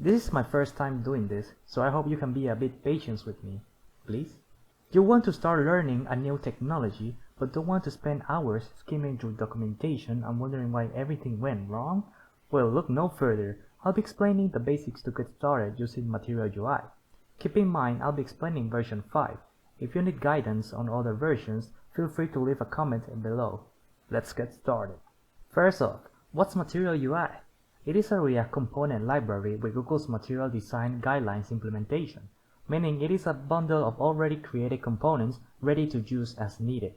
This is my first time doing this, so I hope you can be a bit patient with me, please. You want to start learning a new technology, but don't want to spend hours skimming through documentation and wondering why everything went wrong? Well, look no further. I'll be explaining the basics to get started using Material UI. Keep in mind, I'll be explaining version 5. If you need guidance on other versions, feel free to leave a comment below. Let's get started. First off, what's Material UI? It is a React component library with Google's Material Design Guidelines implementation, meaning it is a bundle of already created components ready to use as needed.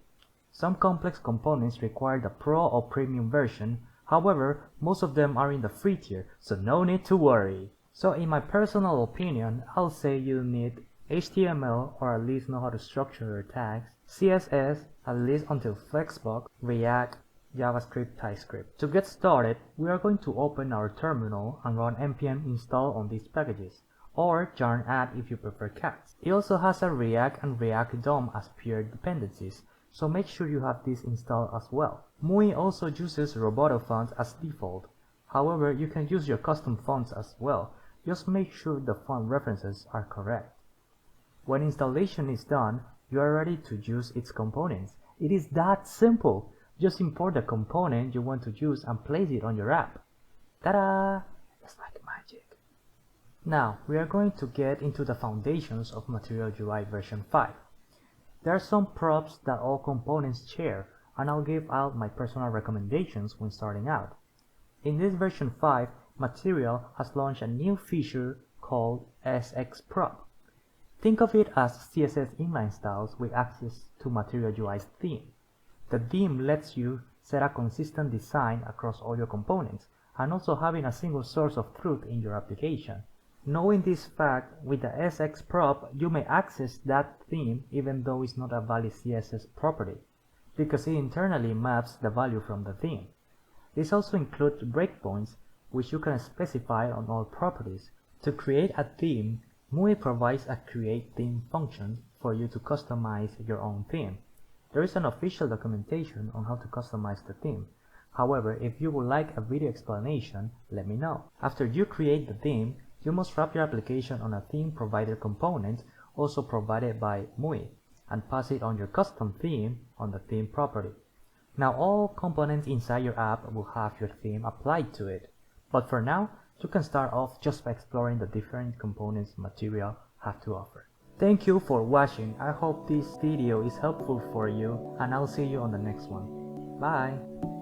Some complex components require the Pro or Premium version, however, most of them are in the free tier, so no need to worry. So in my personal opinion, I'll say you need HTML or at least know how to structure your tags, CSS, at least until Flexbox, React, JavaScript, TypeScript. To get started, we are going to open our terminal and run npm install on these packages, or yarn add if you prefer cats. It also has a React and React DOM as peer dependencies, so make sure you have this installed as well. MUI also uses Roboto fonts as default. However, you can use your custom fonts as well. Just make sure the font references are correct. When installation is done, you are ready to use its components. It is that simple. Just import the component you want to use and place it on your app. Ta-da! It's like magic. Now, we are going to get into the foundations of Material UI version 5. There are some props that all components share, and I'll give out my personal recommendations when starting out. In this version 5, Material has launched a new feature called SX Prop. Think of it as CSS inline styles with access to Material UI's theme. The theme lets you set a consistent design across all your components, and also having a single source of truth in your application. Knowing this fact, with the SX prop, you may access that theme even though it's not a valid CSS property, because it internally maps the value from the theme. This also includes breakpoints, which you can specify on all properties. To create a theme, MUI provides a create theme function for you to customize your own theme. There is an official documentation on how to customize the theme. However, if you would like a video explanation, let me know. After you create the theme, you must wrap your application on a theme provider component, also provided by MUI, and pass it on your custom theme on the theme property. Now all components inside your app will have your theme applied to it. But for now, you can start off just by exploring the different components Material have to offer. Thank you for watching. I hope this video is helpful for you, and I'll see you on the next one. Bye!